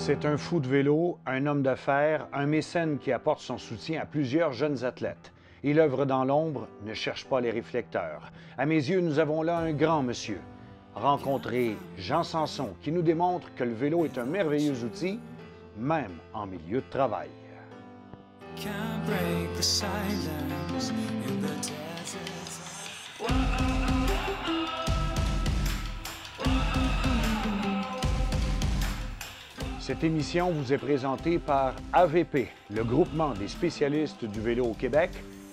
C'est un fou de vélo, un homme d'affaires, un mécène qui apporte son soutien à plusieurs jeunes athlètes. Il œuvre dans l'ombre, ne cherche pas les réflecteurs. À mes yeux, nous avons là un grand monsieur. Rencontrez Jean Sanson, qui nous démontre que le vélo est un merveilleux outil, même en milieu de travail. Cette émission vous est présentée par AVP, le groupement des spécialistes du vélo au Québec,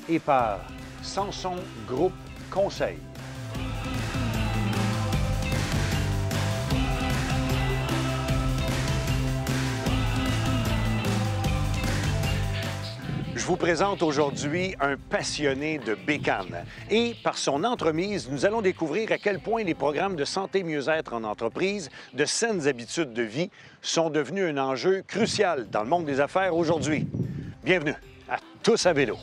et par Sanson Groupe Conseil. Je vous présente aujourd'hui un passionné de bécane. Et par son entremise, nous allons découvrir à quel point les programmes de santé mieux-être en entreprise, de saines habitudes de vie, sont devenus un enjeu crucial dans le monde des affaires aujourd'hui. Bienvenue à Tous à vélo.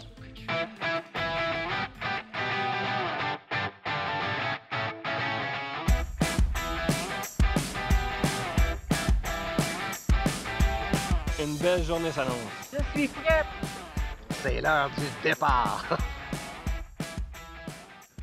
Une belle journée s'annonce. Je suis prête! C'est l'heure du départ!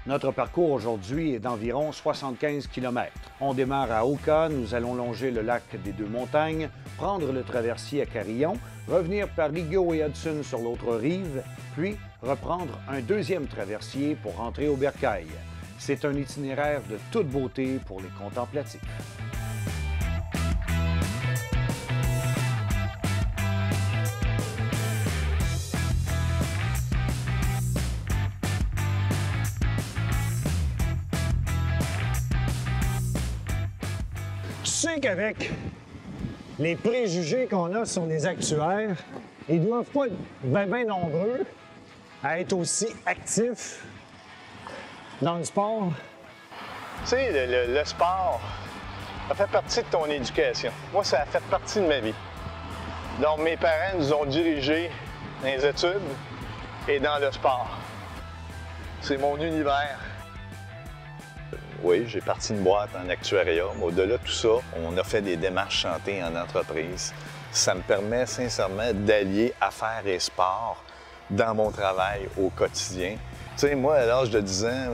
Notre parcours aujourd'hui est d'environ 75 km. On démarre à Oka, nous allons longer le lac des Deux-Montagnes, prendre le traversier à Carillon, revenir par Rigaud et Hudson sur l'autre rive, puis reprendre un deuxième traversier pour rentrer au Bercail. C'est un itinéraire de toute beauté pour les contemplatifs. Tu sais qu'avec les préjugés qu'on a sur les actuaires, ils ne doivent pas être bien nombreux à être aussi actifs dans le sport. Tu sais, le sport, ça fait partie de ton éducation. Moi, ça a fait partie de ma vie. Donc, mes parents nous ont dirigés dans les études et dans le sport. C'est mon univers. Oui, j'ai parti une boîte en actuariat. Au-delà de tout ça, on a fait des démarches santé en entreprise. Ça me permet sincèrement d'allier affaires et sport dans mon travail au quotidien. Tu sais, moi, à l'âge de 10 ans,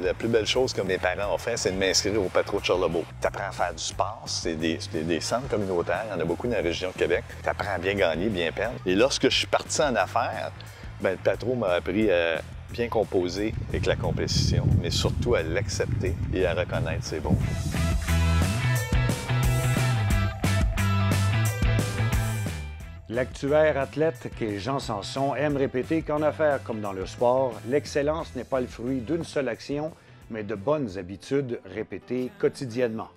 la plus belle chose que mes parents ont fait, c'est de m'inscrire au Patro de Charlebourg. Tu apprends à faire du sport, c'est des centres communautaires, il y en a beaucoup dans la région de Québec. Tu apprends à bien gagner, bien perdre. Et lorsque je suis parti en affaires, bien, le Patro m'a appris à bien composer avec la compétition, mais surtout à l'accepter et à reconnaître ses bons. L'actuaire athlète qu'est Jean Sanson aime répéter qu'en affaires comme dans le sport, l'excellence n'est pas le fruit d'une seule action, mais de bonnes habitudes répétées quotidiennement.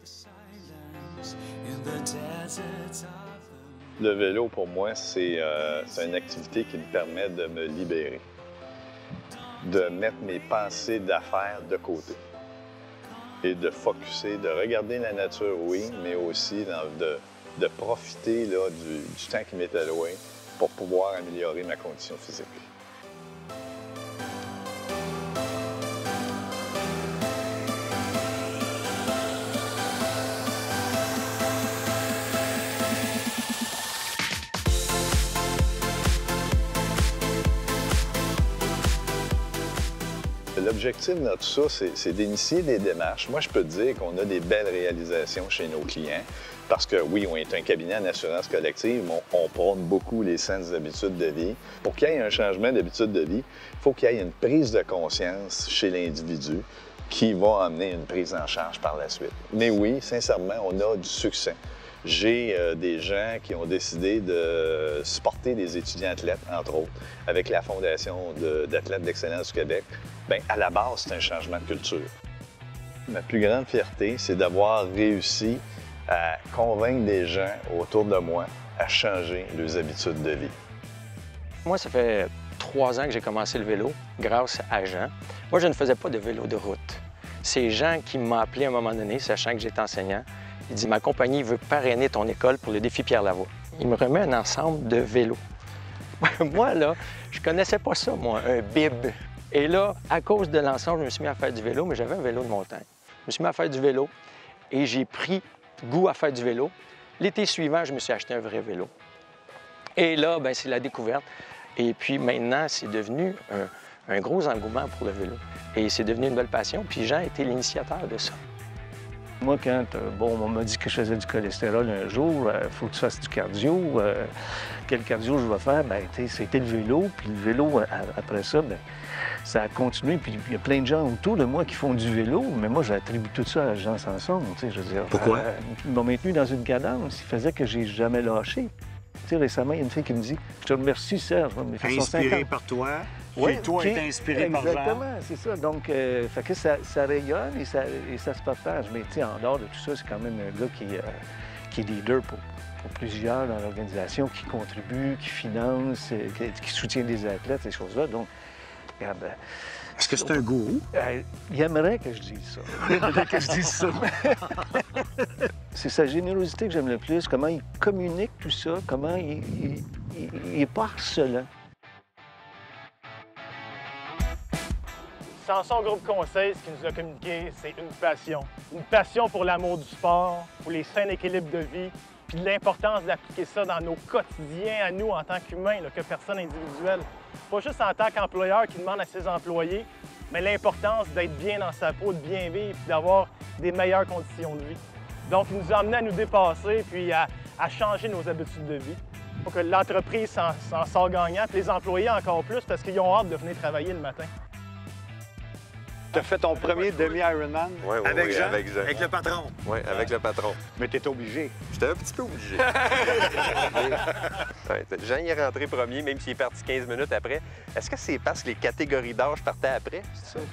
Le vélo, pour moi, c'est une activité qui me permet de me libérer, de mettre mes pensées d'affaires de côté et de focusser, de regarder la nature, oui, mais aussi de profiter là, du temps qui m'est alloué pour pouvoir améliorer ma condition physique. L'objectif de tout ça, c'est d'initier des démarches. Moi, je peux te dire qu'on a des belles réalisations chez nos clients parce que, oui, on est un cabinet en assurance collective, mais on prône beaucoup les saines habitudes de vie. Pour qu'il y ait un changement d'habitude de vie, il faut qu'il y ait une prise de conscience chez l'individu qui va amener une prise en charge par la suite. Mais oui, sincèrement, on a du succès. J'ai des gens qui ont décidé de supporter des étudiants athlètes, entre autres, avec la Fondation d'athlètes d'excellence du Québec. Bien, à la base, c'est un changement de culture. Ma plus grande fierté, c'est d'avoir réussi à convaincre des gens autour de moi à changer leurs habitudes de vie. Moi, ça fait 3 ans que j'ai commencé le vélo, grâce à Jean. Moi, je ne faisais pas de vélo de route. C'est Jean qui m'a appelé à un moment donné, sachant que j'étais enseignant. Il dit « Ma compagnie veut parrainer ton école pour le défi Pierre-Lavoie. » Il me remet un ensemble de vélos. Moi, là, je connaissais pas ça, moi, un bib. Et là, à cause de l'ensemble, je me suis mis à faire du vélo, mais j'avais un vélo de montagne. Je me suis mis à faire du vélo et j'ai pris goût à faire du vélo. L'été suivant, je me suis acheté un vrai vélo. Et là, ben, c'est la découverte. Et puis maintenant, c'est devenu un gros engouement pour le vélo. Et c'est devenu une belle passion. Puis Jean a été l'initiateur de ça. Moi, quand on m'a dit que je faisais du cholestérol un jour, il faut que tu fasses du cardio. Quel cardio je vais faire? Bien, c'était le vélo. Puis le vélo, après ça, bien, ça a continué. Puis il y a plein de gens autour de moi qui font du vélo, mais moi, j'attribue tout ça à Jean Sanson. Je veux dire, pourquoi? Ils m'ont maintenu dans une cadence. Il faisait que j'ai jamais lâché. Récemment, il y a une fille qui me dit « Je te remercie, Serge. » Inspiré par toi. Oui, toi est inspiré par Jean. Exactement, c'est ça. Donc, fait que ça rayonne et ça se partage. Mais en dehors de tout ça, c'est quand même un gars qui est leader pour plusieurs dans l'organisation, qui contribue, qui finance, qui soutient des athlètes, ces choses-là. Donc, regarde... Est-ce que c'est un gourou? Il aimerait que je dise ça. Il aimerait que je dise ça. C'est sa générosité que j'aime le plus, comment il communique tout ça, comment il est pas harcelant. Sanson Groupe Conseil, ce qui nous a communiqué, c'est une passion. Une passion pour l'amour du sport, pour les sains équilibres de vie, puis de l'importance d'appliquer ça dans nos quotidiens à nous en tant qu'humains, que personne individuelle. Pas juste en tant qu'employeur qui demande à ses employés, mais l'importance d'être bien dans sa peau, de bien vivre, puis d'avoir des meilleures conditions de vie. Donc, il nous a amené à nous dépasser, puis à changer nos habitudes de vie. Pour que l'entreprise s'en sort gagnant, puis les employés encore plus, parce qu'ils ont hâte de venir travailler le matin. Tu as fait ton premier demi-Ironman avec Jean? Avec le patron? Oui, avec le patron. Mais tu étais obligé. J'étais un petit peu obligé. Ouais, Jean y est rentré premier, même s'il est parti 15 minutes après. Est-ce que c'est parce que les catégories d'âge partaient après? C'est ça?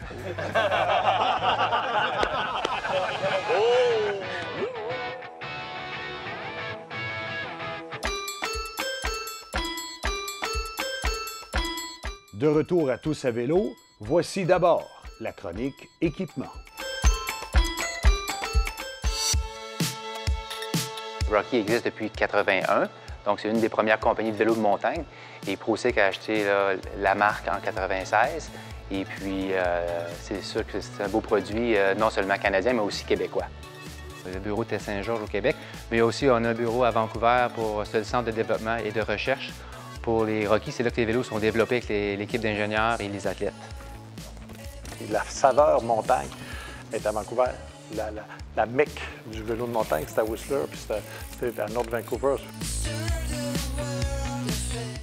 De retour à Tous à vélo, voici d'abord la chronique équipement. Rocky existe depuis 1981, donc c'est une des premières compagnies de vélos de montagne. Et ProCycle a acheté la marque en 1996. Et puis, c'est sûr que c'est un beau produit, non seulement canadien, mais aussi québécois. Le bureau était à Saint-Georges au Québec, mais aussi on a un bureau à Vancouver pour le centre de développement et de recherche. Pour les Rocky, c'est là que les vélos sont développés avec l'équipe d'ingénieurs et les athlètes. La saveur montagne est à Vancouver. La mecque du vélo de montagne, c'était à Whistler, puis c'était à North Vancouver.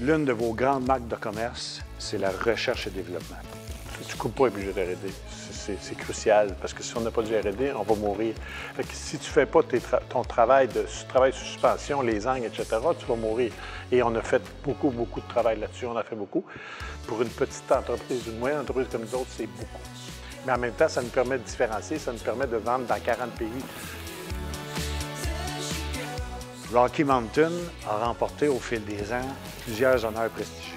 L'une de vos grandes marques de commerce, c'est la recherche et développement. Tu ne coupes pas les budgets de R&D. C'est crucial, parce que si on n'a pas du R&D, on va mourir. Fait que si tu ne fais pas ton travail sur suspension, les angles, etc., tu vas mourir. Et on a fait beaucoup de travail là-dessus. On a fait beaucoup. Pour une petite entreprise, une moyenne entreprise comme nous autres, c'est beaucoup. Mais en même temps, ça nous permet de différencier, ça nous permet de vendre dans 40 pays. Rocky Mountain a remporté au fil des ans plusieurs honneurs prestigieux.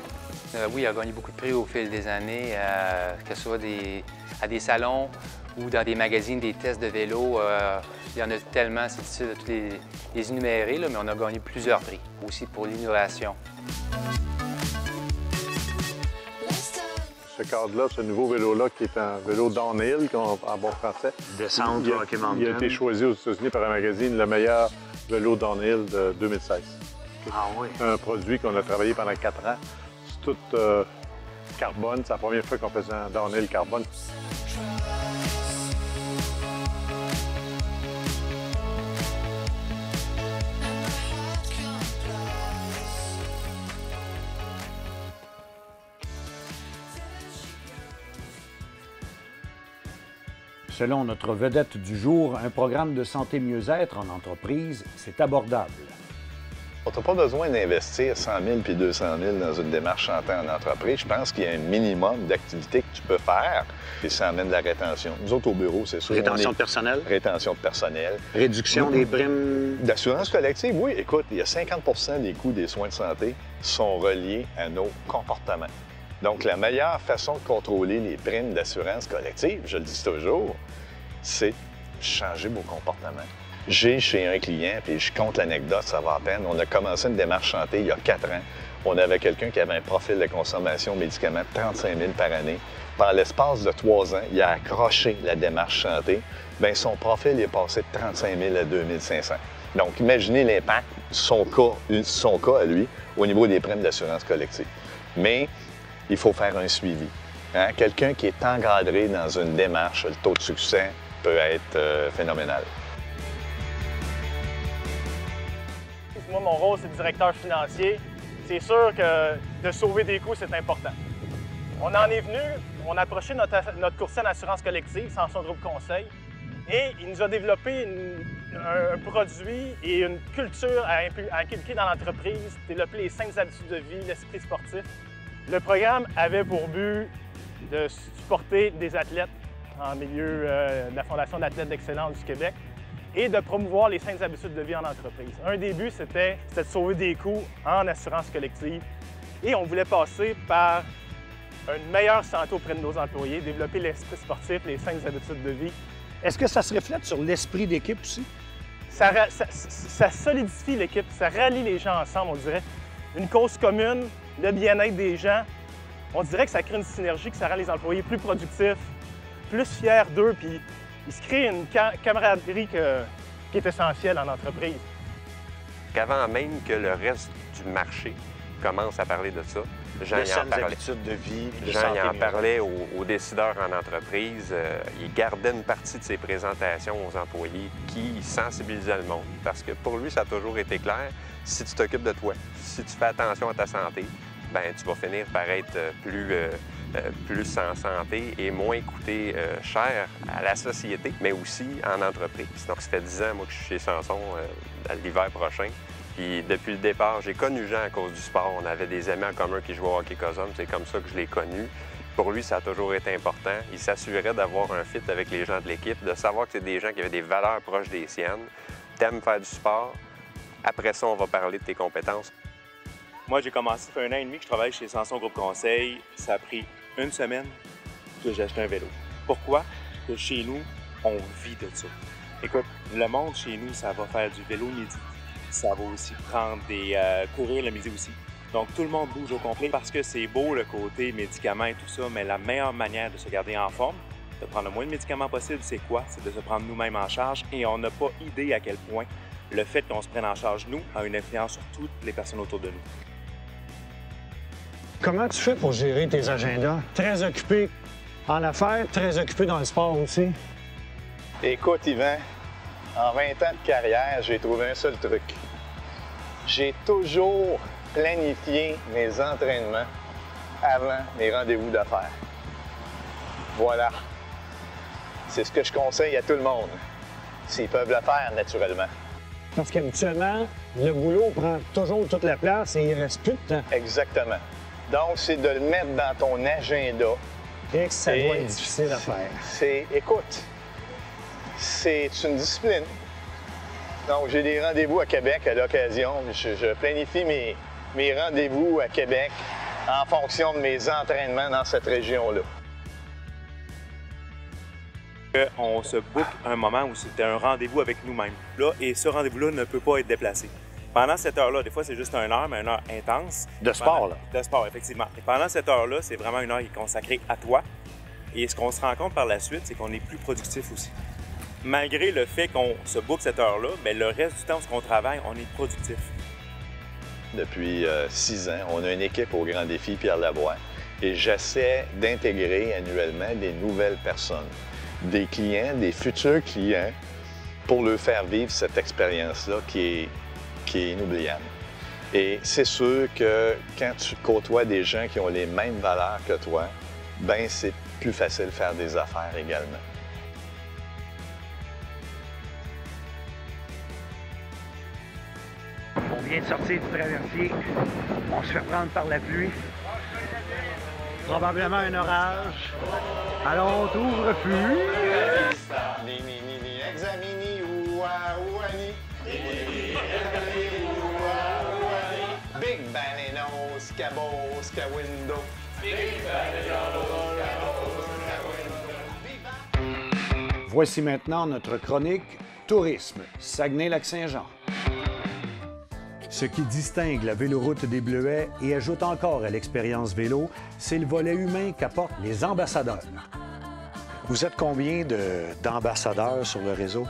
Oui, il a gagné beaucoup de prix au fil des années, que ce soit à des salons ou dans des magazines, des tests de vélo. Il y en a tellement, c'est difficile de tous les énumérer, là, mais on a gagné plusieurs prix, aussi pour l'innovation. Ce cadre-là, ce nouveau vélo-là, qui est un vélo downhill, en bon français. Descendre du Rocky Mountain. Il a été choisi aux États-Unis par un magazine, le meilleur vélo downhill de 2016. Ah oui? Un produit qu'on a travaillé pendant 4 ans. C'est tout carbone. C'est la première fois qu'on faisait un downhill carbone. Selon notre vedette du jour, un programme de santé mieux-être en entreprise, c'est abordable. On n'a pas besoin d'investir 100 000 puis 200 000 dans une démarche santé en entreprise. Je pense qu'il y a un minimum d'activités que tu peux faire et ça amène de la rétention. Nous autres, au bureau, c'est sûr. Rétention de personnel? Rétention de personnel. Réduction des primes? D'assurance collective, oui. Écoute, il y a 50 des coûts des soins de santé sont reliés à nos comportements. Donc, la meilleure façon de contrôler les primes d'assurance collective, je le dis toujours, c'est changer vos comportements. J'ai chez un client, puis je compte l'anecdote, ça va à peine, on a commencé une démarche santé il y a 4 ans. On avait quelqu'un qui avait un profil de consommation de médicaments de 35 000 par année. Par l'espace de 3 ans, il a accroché la démarche santé. Bien, son profil est passé de 35 000 à 2 500. Donc, imaginez l'impact, son cas à lui, au niveau des primes d'assurance collective. Mais il faut faire un suivi. Hein? Quelqu'un qui est encadré dans une démarche, le taux de succès peut être phénoménal. Moi, mon rôle, c'est de directeur financier. C'est sûr que de sauver des coûts, c'est important. On en est venu, on a approché notre courtier en assurance collective, Sanson Groupe Conseil, et il nous a développé un produit et une culture à inculquer dans l'entreprise, développer les 5 habitudes de vie, l'esprit sportif. Le programme avait pour but de supporter des athlètes en milieu de la Fondation d'athlètes d'excellence du Québec et de promouvoir les 5 habitudes de vie en entreprise. Un des buts, c'était de sauver des coûts en assurance collective et on voulait passer par une meilleure santé auprès de nos employés, développer l'esprit sportif, les 5 habitudes de vie. Est-ce que ça se reflète sur l'esprit d'équipe aussi? Ça solidifie l'équipe, ça rallie les gens ensemble, on dirait. Une cause commune, le bien-être des gens. On dirait que ça crée une synergie, que ça rend les employés plus productifs, plus fiers d'eux, puis il se crée une camaraderie qui est essentielle en entreprise. Qu'avant même que le reste du marché commence à parler de ça, Jean habitudes de vie, Jean en parlait aux décideurs en entreprise. Il gardait une partie de ses présentations aux employés qui sensibilisaient le monde. Parce que pour lui, ça a toujours été clair, si tu t'occupes de toi, si tu fais attention à ta santé, bien, tu vas finir par être plus en santé et moins coûter cher à la société, mais aussi en entreprise. Donc, ça fait 10 ans, moi, que je suis chez Sanson l'hiver prochain. Puis depuis le départ, j'ai connu Jean à cause du sport. On avait des amis en commun qui jouaient au hockey Cosum. C'est comme ça que je l'ai connu. Pour lui, ça a toujours été important. Il s'assurait d'avoir un fit avec les gens de l'équipe, de savoir que c'est des gens qui avaient des valeurs proches des siennes. T'aimes faire du sport. Après ça, on va parler de tes compétences. Moi, j'ai commencé, ça fait 1 an et demi que je travaille chez Sanson Groupe Conseil. Ça a pris 1 semaine que j'ai acheté un vélo. Pourquoi? Parce que chez nous, on vit de ça. Écoute, le monde chez nous, ça va faire du vélo midi. Ça va aussi prendre courir le midi aussi. Donc, tout le monde bouge au complet parce que c'est beau le côté médicaments et tout ça, mais la meilleure manière de se garder en forme, de prendre le moins de médicaments possible, c'est quoi? C'est de se prendre nous-mêmes en charge et on n'a pas idée à quel point le fait qu'on se prenne en charge, nous, a une influence sur toutes les personnes autour de nous. Comment tu fais pour gérer tes agendas? Très occupé en affaires, très occupé dans le sport aussi. Écoute, Yvan, en 20 ans de carrière, j'ai trouvé un seul truc. J'ai toujours planifié mes entraînements avant mes rendez-vous d'affaires. Voilà. C'est ce que je conseille à tout le monde, s'ils peuvent le faire naturellement. Parce qu'habituellement, le boulot prend toujours toute la place et il ne reste plus de temps. Exactement. Donc, c'est de le mettre dans ton agenda. Et que ça doit être difficile à faire. Écoute, c'est une discipline. Donc, j'ai des rendez-vous à Québec à l'occasion. Je planifie mes rendez-vous à Québec en fonction de mes entraînements dans cette région-là. On se book un moment où c'était un rendez-vous avec nous-mêmes. Là, et ce rendez-vous-là ne peut pas être déplacé. Pendant cette heure-là, des fois, c'est juste 1 heure, mais 1 heure intense. De sport, là? De sport, effectivement. Et pendant cette heure-là, c'est vraiment 1 heure qui est consacrée à toi. Et ce qu'on se rend compte par la suite, c'est qu'on est plus productif aussi. Malgré le fait qu'on se book cette heure-là, mais le reste du temps où on travaille, on est productif. Depuis 6 ans, on a une équipe au Grand Défi Pierre Lavoie et j'essaie d'intégrer annuellement des nouvelles personnes, des clients, des futurs clients, pour leur faire vivre cette expérience-là qui est inoubliable. Et c'est sûr que quand tu côtoies des gens qui ont les mêmes valeurs que toi, ben c'est plus facile de faire des affaires également. On vient de sortir du traversier. On se fait prendre par la pluie. Probablement un orage. Alors on t'ouvre plus. Big bananos, cabos, window. Voici maintenant notre chronique Tourisme, Saguenay-Lac-Saint-Jean. Ce qui distingue la véloroute des Bleuets et ajoute encore à l'expérience vélo, c'est le volet humain qu'apportent les ambassadeurs. Vous êtes combien d'ambassadeurs sur le réseau?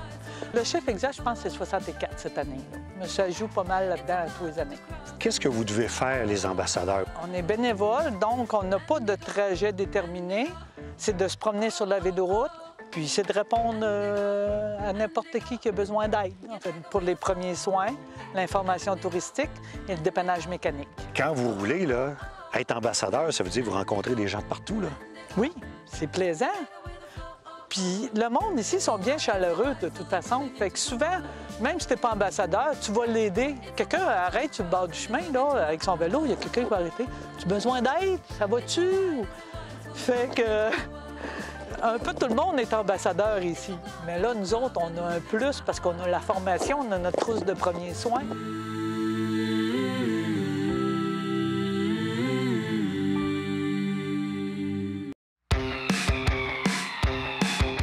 Le chiffre exact, je pense, c'est 64 cette année. Mais ça joue pas mal là-dedans tous les années. Qu'est-ce que vous devez faire, les ambassadeurs? On est bénévoles, donc on n'a pas de trajet déterminé. C'est de se promener sur la véloroute, puis c'est de répondre à n'importe qui a besoin d'aide. En fait, pour les premiers soins, l'information touristique et le dépannage mécanique. Quand vous roulez, là, être ambassadeur, ça veut dire que vous rencontrez des gens de partout, là? Oui, c'est plaisant. Puis le monde ici sont bien chaleureux de toute façon. Fait que souvent, même si tu n'es pas ambassadeur, tu vas l'aider. Quelqu'un arrête sur le bord du chemin, là, avec son vélo, il y a quelqu'un qui va arrêter. Tu as besoin d'aide? Ça va-tu? Fait que un peu tout le monde est ambassadeur ici. Mais là, nous autres, on a un plus parce qu'on a la formation, on a notre trousse de premiers soins.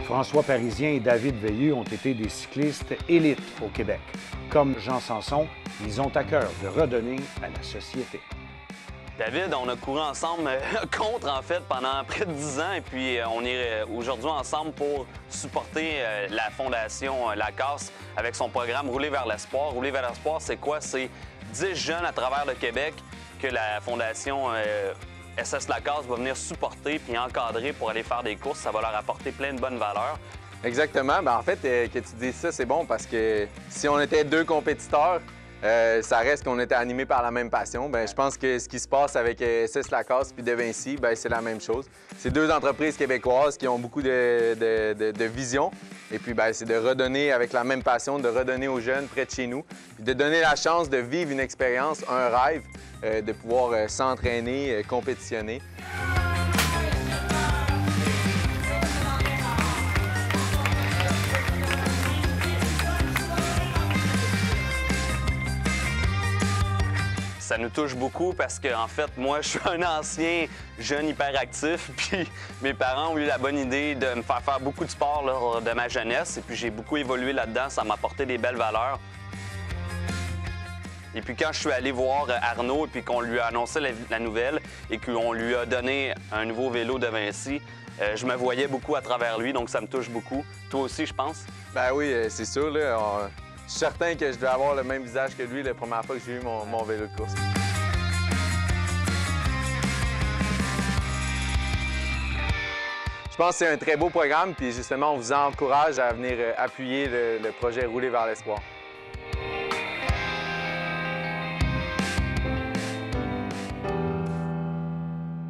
François Parisien et David Veilleux ont été des cyclistes élites au Québec. Comme Jean Sanson, ils ont à cœur de redonner à la société. David, on a couru ensemble contre, en fait, pendant près de 10 ans. Et puis, on est aujourd'hui ensemble pour supporter la Fondation Lacasse avec son programme Rouler vers l'espoir. Rouler vers l'espoir, c'est quoi? C'est 10 jeunes à travers le Québec que la Fondation SS Lacasse va venir supporter puis encadrer pour aller faire des courses. Ça va leur apporter plein de bonnes valeurs. Exactement. Bien, en fait, que tu dises ça, c'est bon parce que si on était deux compétiteurs, ça reste qu'on était animés par la même passion. Bien, je pense que ce qui se passe avec SS Lacasse puis De Vinci, bien, c'est la même chose. C'est deux entreprises québécoises qui ont beaucoup de vision. Et puis, bien, c'est de redonner avec la même passion, de redonner aux jeunes près de chez nous, puis de donner la chance de vivre une expérience, un rêve, de pouvoir s'entraîner, compétitionner. Ça nous touche beaucoup parce que, en fait, moi, je suis un ancien jeune hyperactif, puis mes parents ont eu la bonne idée de me faire beaucoup de sport lors de ma jeunesse, et puis j'ai beaucoup évolué là-dedans, ça m'a apporté des belles valeurs. Et puis quand je suis allé voir Arnaud, et puis qu'on lui a annoncé la nouvelle, et qu'on lui a donné un nouveau vélo De Vinci, je me voyais beaucoup à travers lui, donc ça me touche beaucoup. Toi aussi, je pense? Ben oui, c'est sûr, là. Je suis certain que je vais avoir le même visage que lui la première fois que j'ai eu mon vélo de course. Je pense que c'est un très beau programme, puis justement, on vous encourage à venir appuyer le projet Rouler vers l'espoir.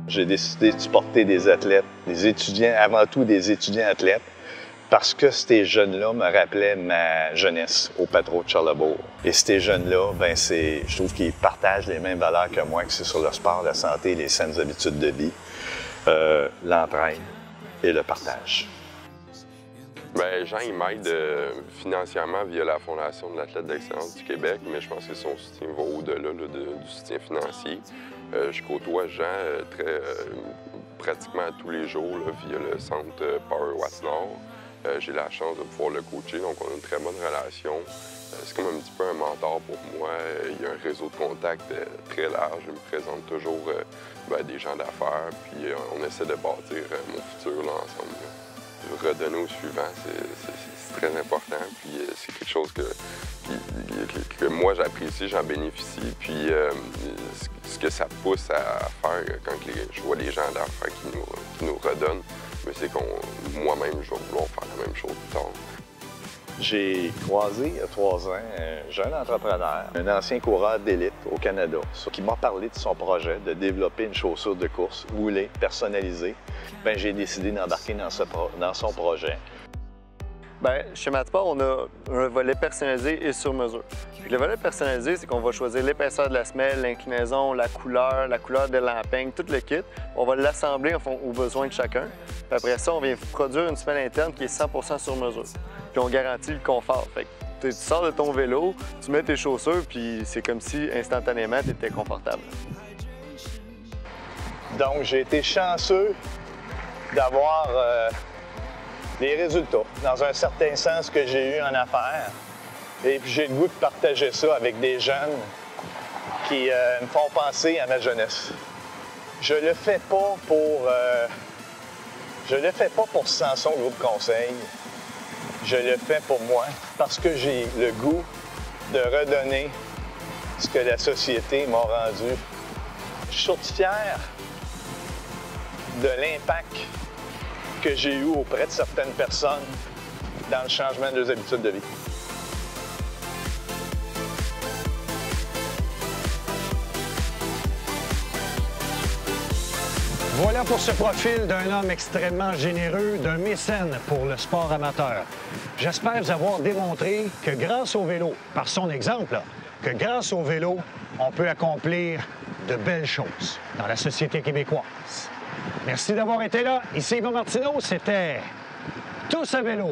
J'ai décidé de supporter des athlètes, des étudiants, avant tout des étudiants athlètes, parce que ces jeunes-là me rappelaient ma jeunesse au Patro de Charlebourg. Et ces jeunes-là, ben je trouve qu'ils partagent les mêmes valeurs que moi, que c'est sur le sport, la santé, les saines habitudes de vie, l'entraide et le partage. Bien, Jean, il m'aide financièrement via la Fondation de l'athlète d'excellence du Québec, mais je pense que son soutien va au-delà du soutien financier. Je côtoie Jean pratiquement tous les jours là, via le centre Power Watts Nord. J'ai la chance de pouvoir le coacher, donc on a une très bonne relation. C'est comme un petit peu un mentor pour moi. Il y a un réseau de contacts très large. Il me présente toujours des gens d'affaires, puis on essaie de bâtir mon futur là, ensemble. Là. Redonner au suivant, c'est très important, puis c'est quelque chose que moi j'apprécie, j'en bénéficie, puis ce que ça pousse à faire quand je vois les gens d'affaires qui nous redonnent, c'est qu'on moi-même, je vais vouloir faire la même chose plus tard. J'ai croisé il y a 3 ans un jeune entrepreneur, un ancien coureur d'élite au Canada, qui m'a parlé de son projet de développer une chaussure de course roulée, personnalisée. Bien, j'ai décidé d'embarquer dans son projet. Bien, chez Matsport, on a un volet personnalisé et sur mesure. Puis le volet personnalisé, c'est qu'on va choisir l'épaisseur de la semelle, l'inclinaison, la couleur de l'empeigne, tout le kit. On va l'assembler aux besoins de chacun. Puis après ça, on vient produire une semelle interne qui est 100% sur mesure. Puis on garantit le confort. Fait que tu sors de ton vélo, tu mets tes chaussures, puis c'est comme si instantanément, tu étais confortable. Donc, j'ai été chanceux d'avoir les résultats, dans un certain sens que j'ai eu en affaires. Et puis j'ai le goût de partager ça avec des jeunes qui me font penser à ma jeunesse. Je le fais pas pour Samson Groupe Conseil. Je le fais pour moi parce que j'ai le goût de redonner ce que la société m'a rendu. Je suis surtout fier de l'impact que j'ai eu auprès de certaines personnes dans le changement de leurs habitudes de vie. Voilà pour ce profil d'un homme extrêmement généreux, d'un mécène pour le sport amateur. J'espère vous avoir démontré que grâce au vélo, par son exemple, là, que grâce au vélo, on peut accomplir de belles choses dans la société québécoise. Merci d'avoir été là. Ici Yvan Martineau, c'était Tous à vélo.